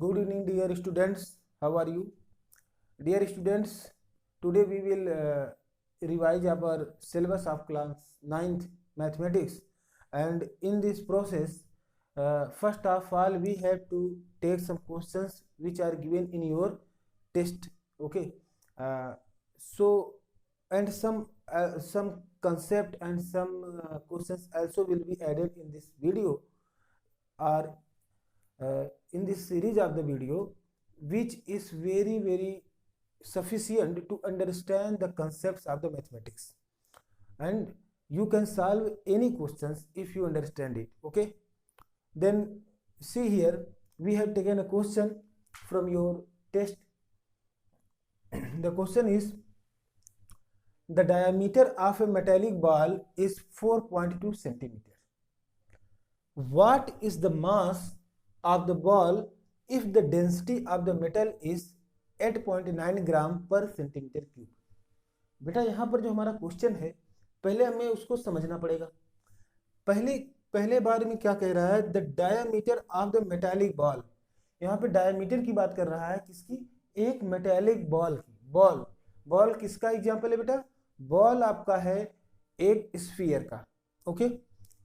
Good evening, dear students. How are you? Dear students, today we will revise our syllabus of class 9th mathematics, and in this process, first of all, we have to take some questions which are given in your test. Okay, uh, so and some concept and some questions also will be added in this video, or in this series of the video, which is very sufficient to understand the concepts of the mathematics, and you can solve any questions if you understand it. Okay, then see here, we have taken a question from your test. The question is, the diameter of a metallic ball is 4.2 centimeter. What is the mass of the ball if the density of the metal is 8.9 ग्राम पर centimetre cube? बेटा यहाँ पर जो हमारा question है, पहले हमें उसको समझना पड़ेगा। पहले बार में क्या कह रहा है? The diameter of the metallic ball. यहाँ पे डायमीटर की बात कर रहा है, किसकी? एक मेटालिक बॉल की। बॉल किसका एग्जाम्पल है बेटा? बॉल आपका है एक स्फीयर का। ओके,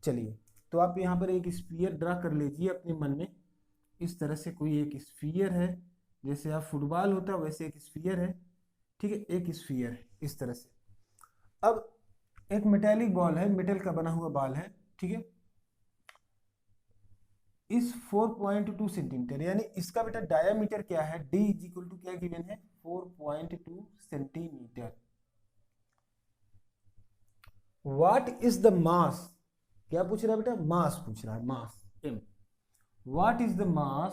चलिए, तो आप यहाँ पर एक स्फीयर ड्रा कर लीजिए अपने मन में। इस तरह से कोई एक स्फीयर है, जैसे आप फुटबॉल होता है वैसे एक स्फीयर है। ठीक है, एक स्फीयर है इस तरह से। अब एक मेटालिक बॉल है, मेटल का बना हुआ बॉल है। ठीक है, इस 4.2 सेंटीमीटर, यानी इसका बेटा डायामीटर क्या है? d इज इक्वल टू क्या गिवन है? 4.2 सेंटीमीटर। व्हाट इज द मास? क्या पूछ रहा है बेटा? मास पूछ रहा है, मास, m। What is the mass?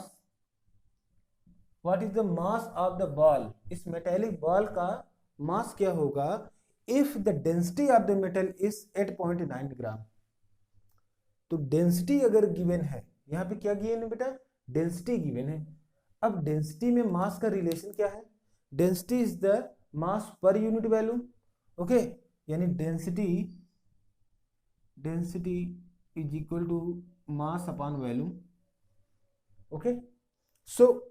What is the mass of the ball? इस मेटालिक बॉल का मास क्या होगा if the density of the metal is 8.9 ग्राम? तो डेंसिटी अगर गिवन है, यहाँ पे क्या गिवन है बेटा? डेंसिटी गिवन है। अब डेंसिटी में मास का रिलेशन क्या है? Density is the mass per unit value. Okay, यानी density is equal to mass upon value. Okay, so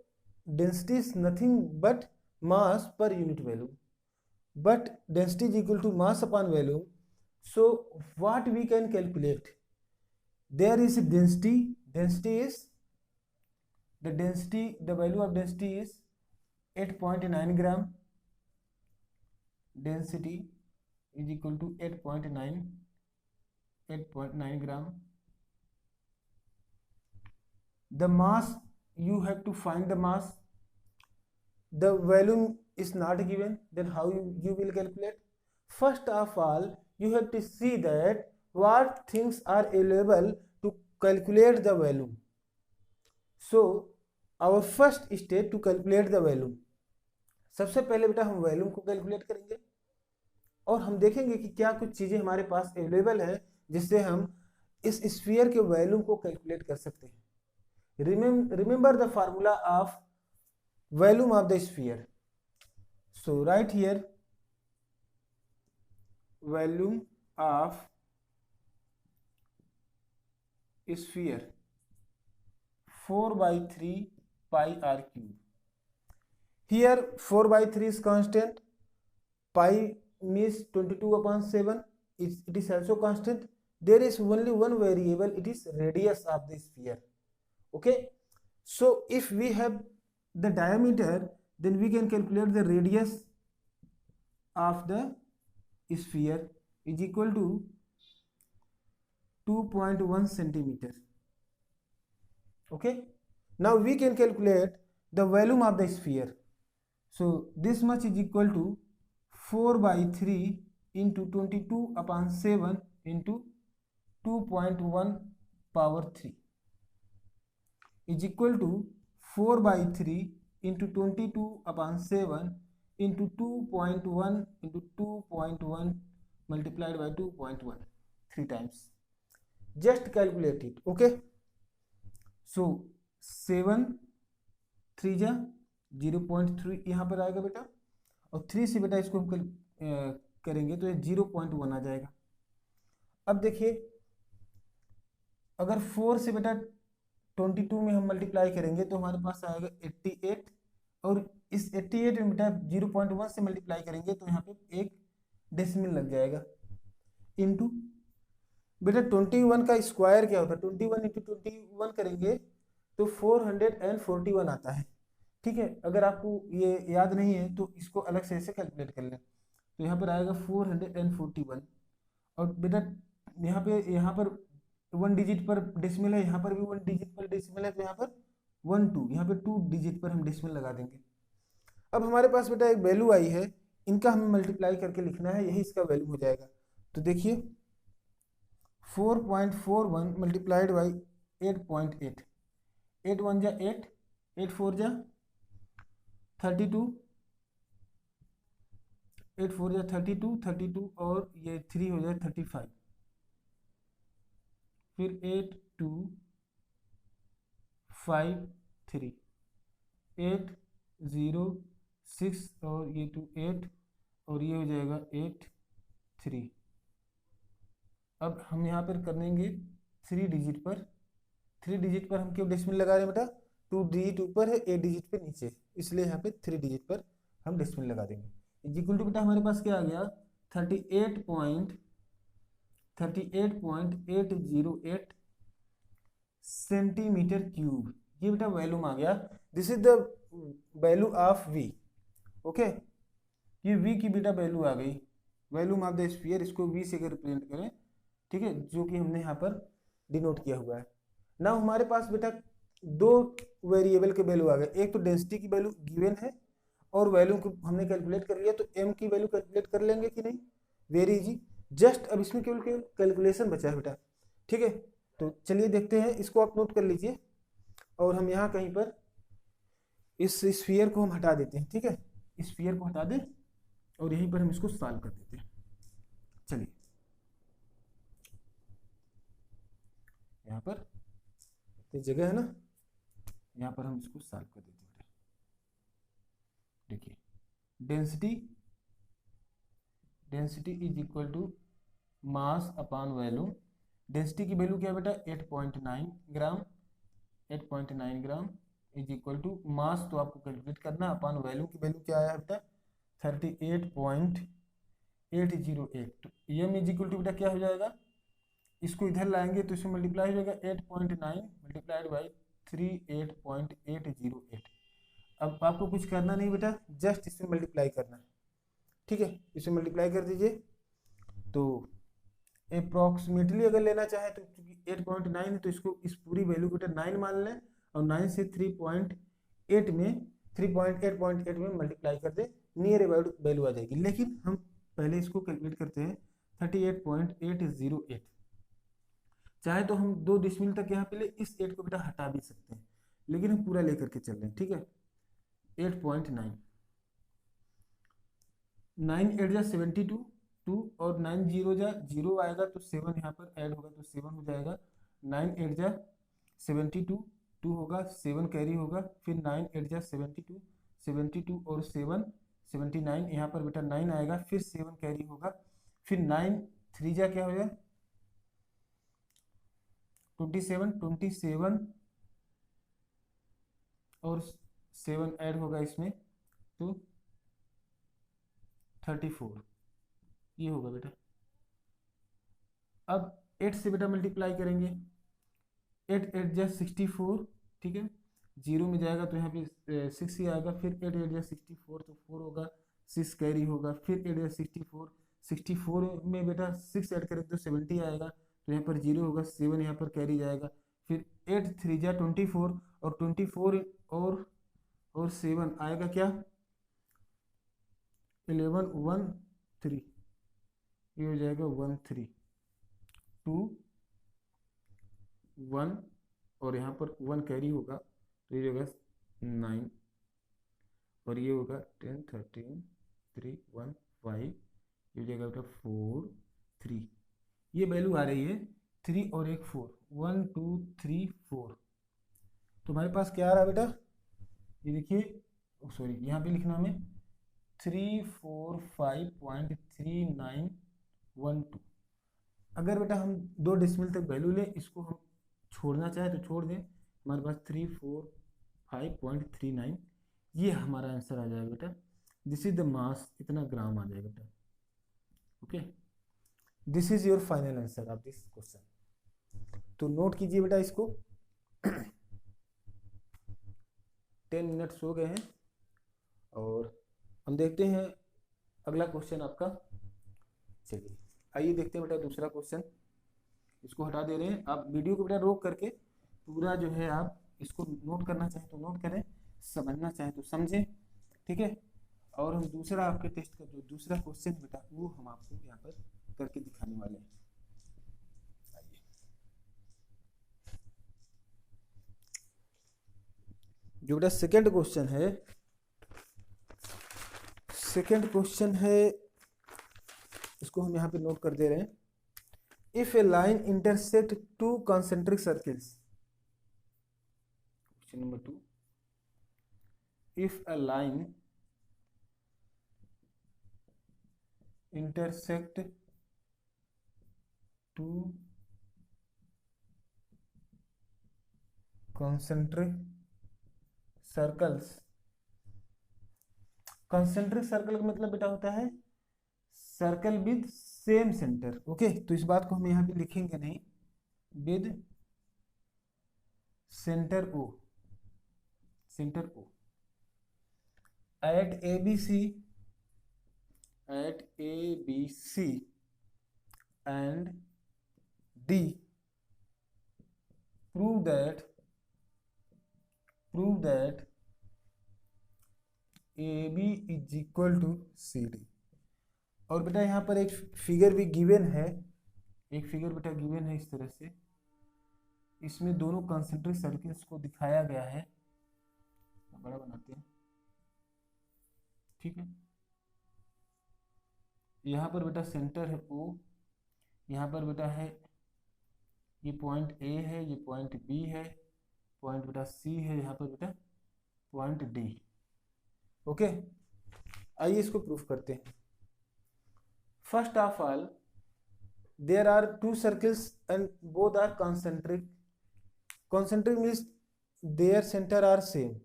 density is nothing but mass per unit value, but density is equal to mass upon value. So what we can calculate? There is a density is the value of density is 8.9 gram. Density is equal to 8.9 gram. The mass, you have to find the mass. The volume is not given, then how you will calculate? First of all, you have to see that what things are available to calculate the volume. So our first step to calculate the volume, सबसे पहले बेटा हम volume को calculate करेंगे, और हम देखेंगे कि क्या कुछ चीजें हमारे पास अवेलेबल है जिससे हम इस स्फीयर के वॉल्यूम को कैलकुलेट कर सकते हैं। Remember the formula of volume of the sphere. So write here volume of sphere 4/3 pi r cube. Here 4/3 is constant, pi means 22/7. It is also constant. There is only one variable, it is radius of the sphere. Okay, so if we have the diameter, then we can calculate the radius of the sphere is equal to 2.1 centimeter. Okay, now we can calculate the volume of the sphere. So this much is equal to 4/3 into 22/7 into 2.1 power 3 is equal to 4/3 into 22/7 into 2.1 into 2.1 multiplied by 2.1, 3 times. Just calculate it. Okay, so 7 3 जा 0.3 यहाँ पर आएगा बेटा, और 3 से बेटा इसको हम करेंगे तो ये 0.1 आ जाएगा। अब देखिए, अगर 4 से बेटा 22 में हम मल्टीप्लाई करेंगे तो हमारे पास आएगा 88, और इस 88 में बेटा 0.1 से मल्टीप्लाई करेंगे तो यहाँ पे एक डेसिमल लग जाएगा, इंटू बेटा 21 का स्क्वायर क्या होता है, 21 इंटू 21 करेंगे तो 441 आता है। ठीक है, अगर आपको ये याद नहीं है तो इसको अलग से ऐसे कैलकुलेट कर लें, तो यहाँ पर आएगा 441, और बेटा यहाँ पर 1 डिजिट पर डेसिमल है, यहाँ पर भी 1 डिजिट पर डेसिमल है, तो यहाँ पर 1 2, यहाँ पर 2 डिजिट पर हम डेसिमल लगा देंगे। अब हमारे पास बेटा एक वैल्यू आई है, इनका हमें मल्टीप्लाई करके लिखना है, यही इसका वैल्यू हो जाएगा। तो देखिए 4.41 मल्टीप्लाइड बाई 8.8, 8 1 जा 8, 8 4 जा 32, 8 4 जा 32, 32 और ये 3 हो जाए 35, फिर 8 2 5 3, 8 0 6 और ये 2 8, और ये हो जाएगा 8 3। अब हम यहाँ पर कर लेंगे 3 डिजिट पर, 3 डिजिट पर हम क्यों डेसिमल लगा रहे हैं बेटा, 2 डिजिट ऊपर है 8 डिजिट पे नीचे, इसलिए यहाँ पे 3 डिजिट पर हम डेसिमल लगा देंगे। इक्वल टू बेटा हमारे पास क्या आ गया, 38.808 सेंटीमीटर क्यूब, ये बेटा वैल्यूम आ गया। This is the value of V. Okay, ये वी की बेटा वैल्यू आ गई, वैल्यूम ऑफ द स्फीयर, इसको वी से रिप्रेजेंट करें, ठीक है, जो कि हमने यहाँ पर डिनोट किया हुआ है। ना हमारे पास बेटा दो वेरिएबल के वैल्यू आ गए, एक तो डेंसिटी की वैल्यू गिवन है और वैल्यू को हमने कैलकुलेट कर लिया, तो एम की वैल्यू कैलकुलेट कर लेंगे कि नहीं, वेरी इजी, जस्ट अब इसमें केवल कैलकुलेशन बचा है बेटा। ठीक है, तो चलिए देखते हैं, इसको आप नोट कर लीजिए, और हम यहाँ कहीं पर इस स्फीयर को हम हटा देते हैं। ठीक है, स्फीयर को हटा दें और यहीं पर हम इसको सॉल्व कर देते हैं। चलिए यहाँ पर तो जगह है ना, यहाँ पर हम इसको सॉल्व कर देते हैं। देखिए density is equal to mass upon volume. Density की वैल्यू क्या है बेटा, 8.9 gram, 8.9 gram is equal to mass, तो आपको कैलकुलेट करना, अपॉन वैल्यू की वैल्यू क्या आया बेटा 38.808। तो एम इज इक्वल टू बेटा क्या हो जाएगा, इसको इधर लाएंगे तो इसमें मल्टीप्लाई हो जाएगा 8.9 मल्टीप्लाइड बाई 38.808। अब आपको कुछ करना नहीं बेटा, जस्ट इसमें मल्टीप्लाई करना है। ठीक है, इसमें मल्टीप्लाई कर दीजिए, तो अप्रॉक्सीमेटली अगर लेना चाहे तो क्योंकि 8.9 है तो इसको इस पूरी वैल्यू को बेटा 9 मान लें, और 9 से 3.8 में 3.8.8 में मल्टीप्लाई कर दे, नियर अबाउट वैल्यू आ जाएगी। लेकिन हम पहले इसको कैलकुलेट करते हैं 38.808। चाहे तो हम 2 डिसमिल तक यहाँ पे ले, इस 8 को बेटा हटा भी सकते हैं, लेकिन हम पूरा लेकर के चल रहे हैं। ठीक है, 8.9, 9 8 जा 72, 2 और 9 0 जा 0 आएगा तो 7 यहाँ पर ऐड होगा तो 7 हो जाएगा, 9 8 जा 72, 2 होगा, 7 कैरी होगा, फिर 9 8 जा 72, 72 और 7 79, यहाँ पर बेटा 9 आएगा, फिर 7 कैरी होगा, फिर 9 3 जा क्या हो जाए 27, 27 और 7 ऐड होगा इसमें तो 34, ये होगा बेटा। अब 8 से बेटा मल्टीप्लाई करेंगे, 8 8 जा 64, ठीक है, 0 में जाएगा तो यहाँ पे 6 ही आएगा, फिर 8 8 जा 64 तो 4 होगा, 6 कैरी होगा, फिर 8 जा 64, 64 में बेटा 6 ऐड करेंगे तो 70 आएगा, तो यहाँ पर 0 होगा, 7 यहाँ पर कैरी जाएगा, फिर 8 3 जा 24 और 24 और 7 आएगा क्या 11 1 3, ये हो जाएगा 1 3 2 1 और यहाँ पर 1 कैरी होगा तो ये होगा 9 और ये होगा 10 13 3 1 5, ये हो जाएगा बेटा 4 3, ये वैल्यू आ रही है 3 और एक 4, 1 2 3 4। तो हमारे पास क्या आ रहा है बेटा, ये देखिए, सॉरी यहाँ पे लिखना हमें 345.3912। अगर बेटा हम 2 डेसिमल तक वैल्यू लें, इसको हम छोड़ना चाहे तो छोड़ दें, हमारे पास 345.39, ये हमारा आंसर आ जाएगा बेटा। दिस इज द मास, इतना ग्राम आ जाएगा बेटा। Okay, this is your final answer of this question. तो नोट कीजिए बेटा इसको। 10 मिनट्स हो गए हैं और हम देखते हैं अगला क्वेश्चन आपका। चलिए आइए देखते हैं बेटा दूसरा क्वेश्चन। इसको हटा दे रहे हैं, आप वीडियो को बेटा रोक करके पूरा जो है आप इसको नोट करना चाहें तो नोट करें, समझना चाहें तो समझें, ठीक है। और हम दूसरा आपके टेस्ट का जो दूसरा क्वेश्चन बेटा वो हम आपको यहाँ पर करके दिखाने वाले हैं। आइए, जो बेटा सेकंड क्वेश्चन है, इसको हम यहाँ पे नोट कर दे रहे हैं। If A line intersect to concentric circles, question number 2, if a line intersect two concentric circles। concentric circle का मतलब बेटा होता है circle with same centre. Okay, तो इस बात को हम यहाँ पे लिखेंगे नहीं, with centre O at ABC and D, prove that AB is equal to CD। और बेटा यहाँ पर एक फिगर भी गिवन है, एक फिगर बेटा गिवन है इस तरह से, इसमें दोनों कंसेंट्रिक सर्किल्स को दिखाया गया है। बड़ा बनाते हैं, ठीक है। यहाँ पर बेटा सेंटर है O, यहाँ पर बेटा है ये पॉइंट A है, ये पॉइंट B है, पॉइंट बेटा C है, यहाँ पर बेटा पॉइंट D। ओके, आइए इसको प्रूफ करते हैं। First of all, there are two circles and both are concentric. Concentric means their centre are same,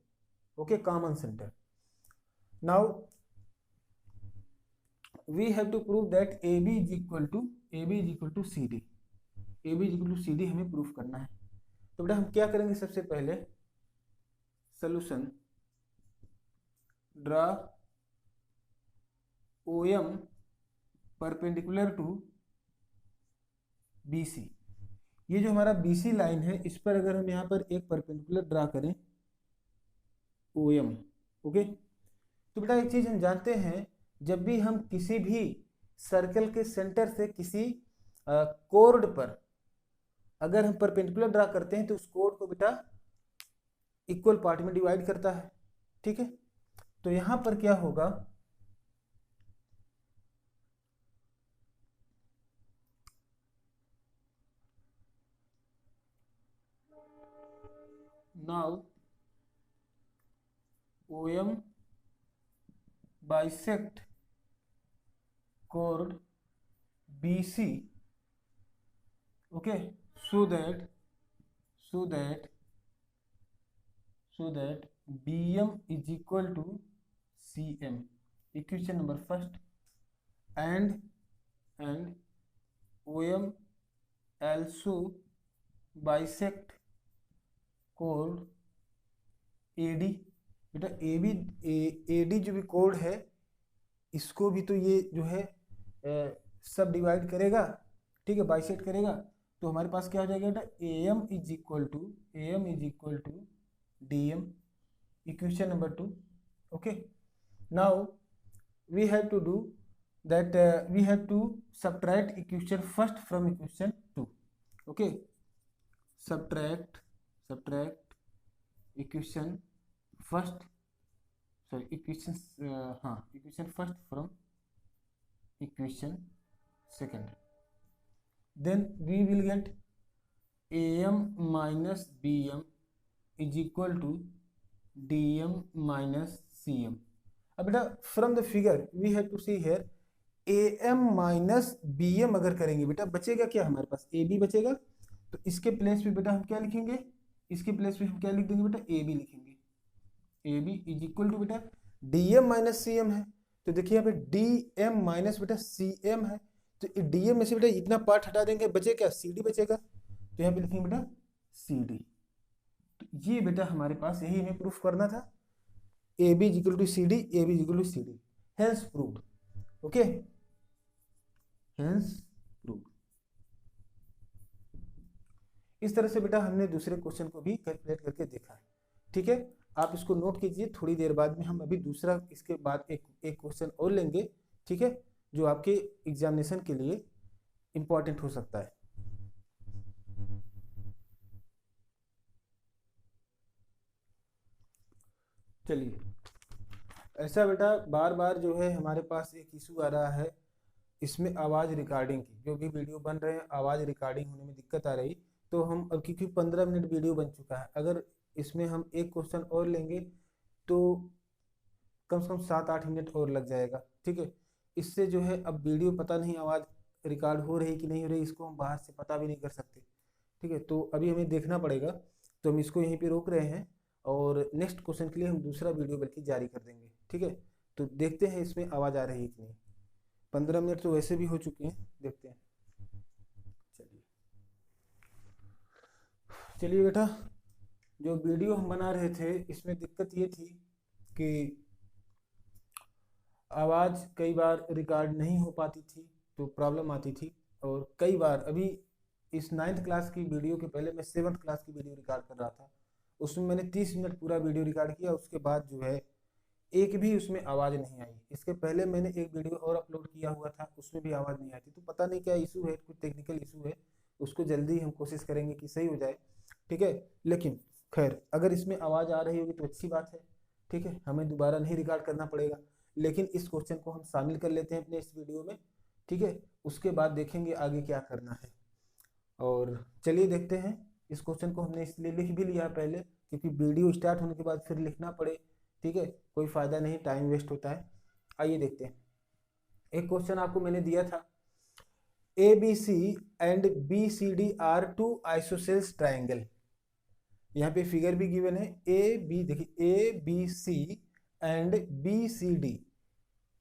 okay, common centre. Now we have to prove that AB is equal to CD। AB is equal to CD हमें proof करना है। तो बेटा हम क्या करेंगे, सबसे पहले solution, draw OM perpendicular to BC। ये जो हमारा BC लाइन है, इस पर अगर हम यहाँ पर एक परपेंडिकुलर ड्रा करें OM, ओके। तो बेटा एक चीज हम जानते हैं, जब भी हम किसी भी सर्कल के सेंटर से किसी कोर्ड पर अगर हम परपेंडिकुलर ड्रा करते हैं तो उस कोर्ड को बेटा इक्वल पार्ट में डिवाइड करता है, ठीक है। तो यहां पर क्या होगा, now OM bisect chord BC, okay, so that BM is equal to CM, equation number first, and OM also bisect chord AD। बेटा AD जो भी कोड है, इसको भी तो ये जो है सब डिवाइड करेगा, ठीक है, बाइसेक्ट करेगा। तो हमारे पास क्या हो जाएगा बेटा, AM is equal to DM, equation number 2। Okay, now we have to do that, we have to subtract equation first from equation 2। Okay, subtract equation first, sorry equation first from equation second, then we will get AM minus BM is equal to DM minus CM। अब बेटा from the figure we have to see here AM minus BM अगर करेंगे बेटा बचेगा क्या, हमारे पास AB बचेगा। तो इसके प्लेस पे बेटा हम क्या लिखेंगे, इसके प्लेस पे हम क्या लिख देंगे बेटा, ए बी लिखेंगे। A B is equal to बेटा D M minus C M है, तो देखिए यहाँ पे डी एम माइनस बेटा सी एम है, तो डी एम में से बेटा इतना पार्ट हटा देंगे, बचे क्या, सी डी बचेगा, तो यहाँ पे लिखेंगे बेटा सी डी। तो ये बेटा हमारे पास यही हमें प्रूफ करना था, A B is equal to C D, A B is equal to C D, hence proved. Okay, hence proved. इस तरह से बेटा हमने दूसरे क्वेश्चन को भी कैलकुलेट करके देखा है। ठीक है, आप इसको नोट कीजिए, थोड़ी देर बाद में हम अभी दूसरा इसके बाद एक क्वेश्चन और लेंगे। ठीक है, जो आपके एग्जामिनेशन के लिए इंपॉर्टेंट हो सकता है। चलिए, ऐसा बेटा बार बार जो है हमारे पास एक इशू आ रहा है, इसमें आवाज़ रिकॉर्डिंग की, जो भी वीडियो बन रहे हैं आवाज़ रिकॉर्डिंग होने में दिक्कत आ रही, तो हम अब क्योंकि 15 मिनट वीडियो बन चुका है, अगर इसमें हम एक क्वेश्चन और लेंगे तो कम से कम 7-8 मिनट और लग जाएगा। ठीक है, इससे जो है अब वीडियो पता नहीं आवाज़ रिकॉर्ड हो रही कि नहीं हो रही, इसको हम बाहर से पता भी नहीं कर सकते। ठीक है, तो अभी हमें देखना पड़ेगा, तो हम इसको यहीं पे रोक रहे हैं और नेक्स्ट क्वेश्चन के लिए हम दूसरा वीडियो बल्कि जारी कर देंगे। ठीक है, तो देखते हैं इसमें आवाज़ आ रही है कि नहीं। 15 मिनट तो वैसे भी हो चुके हैं, देखते हैं। चलिए बेटा, जो वीडियो हम बना रहे थे इसमें दिक्कत ये थी कि आवाज़ कई बार रिकॉर्ड नहीं हो पाती थी, तो प्रॉब्लम आती थी, और कई बार अभी इस 9th क्लास की वीडियो के पहले मैं 7th क्लास की वीडियो रिकॉर्ड कर रहा था, उसमें मैंने 30 मिनट पूरा वीडियो रिकॉर्ड किया, उसके बाद जो है एक भी उसमें आवाज़ नहीं आई। इसके पहले मैंने एक वीडियो और अपलोड किया हुआ था, उसमें भी आवाज़ नहीं आई थी, तो पता नहीं क्या इशू है, कुछ टेक्निकल इशू है, उसको जल्दी हम कोशिश करेंगे कि सही हो जाए। ठीक है, लेकिन खैर अगर इसमें आवाज़ आ रही होगी तो अच्छी बात है। ठीक है, हमें दोबारा नहीं रिकॉर्ड करना पड़ेगा, लेकिन इस क्वेश्चन को हम शामिल कर लेते हैं अपने इस वीडियो में। ठीक है, उसके बाद देखेंगे आगे क्या करना है। और चलिए देखते हैं, इस क्वेश्चन को हमने इसलिए लिख भी लिया पहले, क्योंकि वीडियो स्टार्ट होने के बाद फिर लिखना पड़े, ठीक है, कोई फ़ायदा नहीं, टाइम वेस्ट होता है। आइए देखते हैं, एक क्वेश्चन आपको मैंने दिया था, A B C and B C D are two isosceles triangle. यहाँ पे फिगर भी गिवन है, ए बी, देखिए A B C and B C D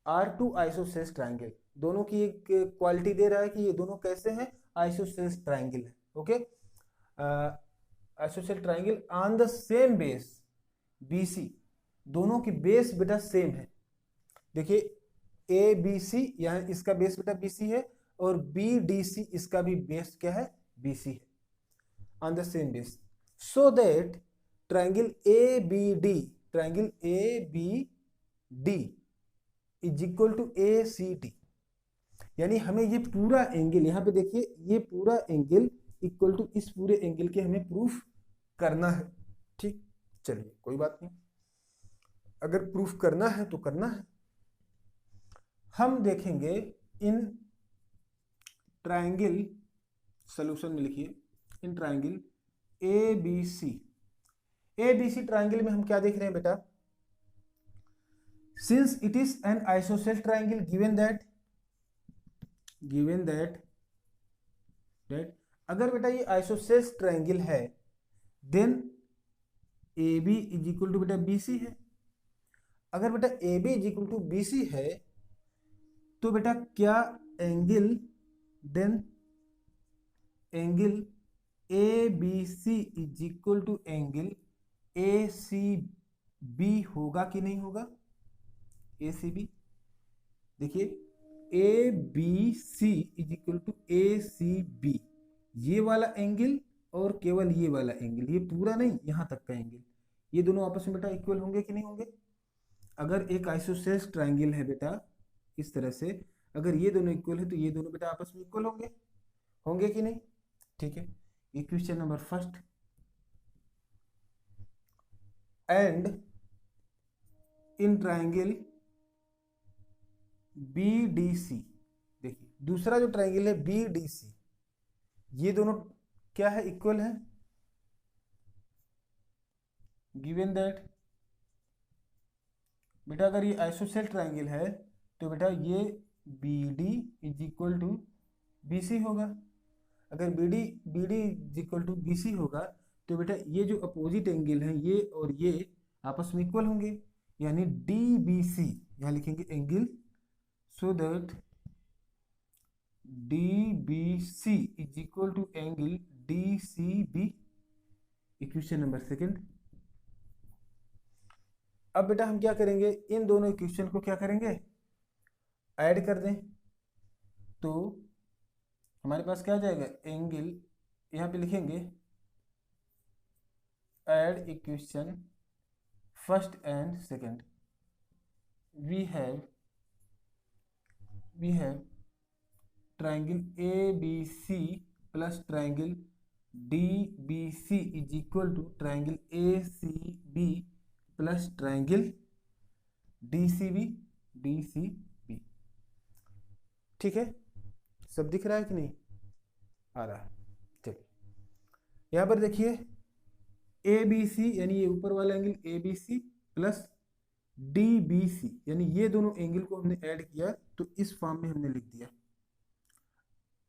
are two isosceles triangle, दोनों की एक क्वालिटी दे रहा है कि ये दोनों कैसे हैं, आइसोसेल्स ट्राइंगल है। Okay, isosceles triangle on the same base B C, दोनों की बेस बेटा सेम है। देखिए ए बी सी, यहाँ इसका बेस बेटा बी सी है, और बी डी सी इसका भी बेस क्या है, बी सी है, on the same base, so that triangle A B D, triangle A B D is equal to A C D, यानी हमें ये पूरा एंगल, यहाँ पे देखिए ये पूरा एंगल इक्वल टू इस पूरे एंगल के हमें प्रूफ करना है। ठीक, चलिए कोई बात नहीं, अगर प्रूफ करना है तो करना है। हम देखेंगे इन ट्राइंगल, सॉल्यूशन में लिखिए, in triangle A B C, A B C triangle में हम क्या देख रहे हैं बेटा, since it is an isosceles triangle given that अगर बेटा ये आइसोसेल्स ट्राइंगल है, then A B is equal to बेटा बी सी है। अगर बेटा A B is equal to B C है, तो बेटा क्या angle, then angle A B C is equal to angle A C B होगा कि नहीं होगा, ए सी बी, देखिए A B C is equal to A C B, ये वाला एंगल और केवल ये वाला एंगल, ये पूरा नहीं, यहां तक का एंगल, ये दोनों आपस में बेटा इक्वल होंगे कि नहीं होंगे। अगर एक आइसोसेल्स ट्राइंगल है बेटा इस तरह से, अगर ये दोनों इक्वल है तो ये दोनों बेटा आपस में इक्वल होंगे, होंगे कि नहीं। ठीक है, ये question number first. And in triangle B D C, देखिए दूसरा जो ट्राइंगल है बी डी सी, ये दोनों क्या है, इक्वल है, गिवन दैट बेटा अगर ये आइसोसेल ट्राइंगल है तो बेटा ये B D is equal to B C होगा। अगर B D is equal to B C होगा तो बेटा ये जो अपोजिट एंगल है ये और ये आपस में इक्वल होंगे, यानी DBC यहाँ लिखेंगे angle, so that DBC is equal to angle DCB, equation number second. अब बेटा हम क्या करेंगे, इन दोनों इक्वेशन को क्या करेंगे, ऐड कर दें, तो हमारे पास क्या आ जाएगा, एंगल, यहाँ पे लिखेंगे add equation first and second, we have triangle ABC plus triangle DBC is equal to triangle ACB plus triangle DCB। ठीक है, सब दिख रहा है कि नहीं, आ रहा है। चलिए यहाँ पर देखिए ABC यानी ये ऊपर वाला एंगल ABC प्लस DBC यानी ये दोनों एंगल को हमने ऐड किया तो इस फॉर्म में हमने लिख दिया।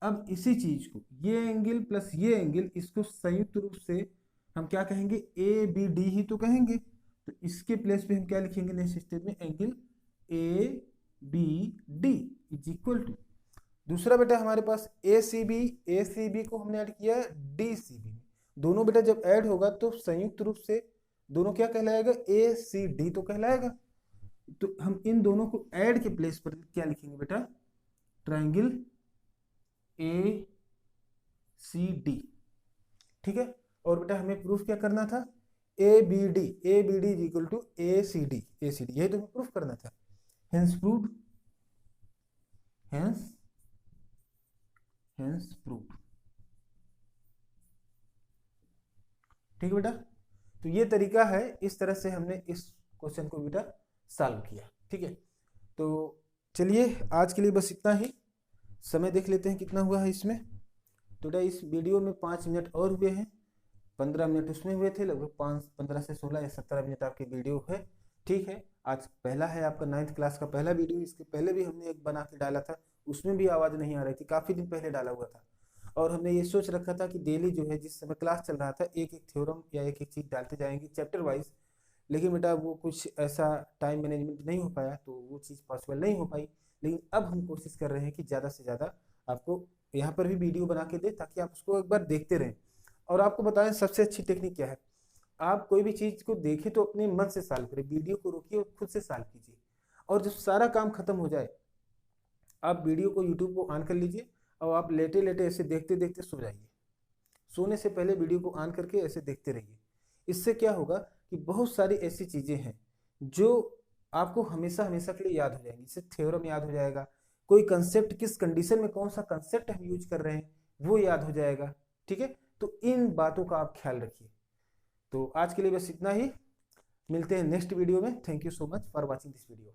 अब इसी चीज को ये एंगल प्लस ये एंगल, इसको संयुक्त रूप से हम क्या कहेंगे, ABD ही तो कहेंगे। तो इसके प्लेस पे हम क्या लिखेंगे नेक्स्ट स्टेप में, angle ABD is equal to, दूसरा बेटा हमारे पास ACB को हमने ऐड किया DCB में। दोनों बेटा जब ऐड होगा तो संयुक्त रूप से दोनों क्या कहलाएगा, ACD तो कहलाएगा। तो हम इन दोनों को ऐड के प्लेस पर क्या लिखेंगे बेटा, ट्राइंगल ACD। ठीक है, और बेटा हमें प्रूफ क्या करना था, ABD is equal to ACD, यही तो हमें प्रूफ करना था। Hence proved, hence proved. ठीक है बेटा, तो ये तरीका है, इस तरह से हमने इस क्वेश्चन को बेटा सॉल्व किया। ठीक है, तो चलिए आज के लिए बस इतना ही। समय देख लेते हैं कितना हुआ है इसमें। तो बेटा इस वीडियो में 5 मिनट और हुए हैं, 15 मिनट उसमें हुए थे, लगभग 15 से 16 या 17 मिनट आपकी वीडियो है। ठीक है, आज पहला है आपका 9th क्लास का पहला वीडियो। इसके पहले भी हमने एक बना के डाला था, उसमें भी आवाज़ नहीं आ रही थी, काफ़ी दिन पहले डाला हुआ था। और हमने ये सोच रखा था कि डेली जो है, जिस समय क्लास चल रहा था, एक एक थ्योरम या एक एक चीज़ डालते जाएंगे चैप्टर वाइज। लेकिन बेटा वो कुछ ऐसा टाइम मैनेजमेंट नहीं हो पाया, तो वो चीज़ पॉसिबल नहीं हो पाई। लेकिन अब हम कोशिश कर रहे हैं कि ज़्यादा से ज़्यादा आपको यहाँ पर भी वीडियो बना के दें, ताकि आप उसको एक बार देखते रहें। और आपको बताएं सबसे अच्छी टेक्निक क्या है, आप कोई भी चीज़ को देखें तो अपने मन से सॉल्व करें, वीडियो को रोकिए और खुद से सॉल्व कीजिए। और जब सारा काम खत्म हो जाए, आप वीडियो को यूट्यूब को ऑन कर लीजिए और आप लेटे लेटे ऐसे देखते देखते सो जाइए। सोने से पहले वीडियो को ऑन करके ऐसे देखते रहिए। इससे क्या होगा कि बहुत सारी ऐसी चीज़ें हैं जो आपको हमेशा हमेशा के लिए याद हो जाएंगी। इससे थ्योरम याद हो जाएगा, कोई कंसेप्ट किस कंडीशन में कौन सा कंसेप्ट हम यूज कर रहे हैं वो याद हो जाएगा। ठीक है, तो इन बातों का आप ख्याल रखिए। तो आज के लिए बस इतना ही, मिलते हैं नेक्स्ट वीडियो में। Thank you so much for watching this video.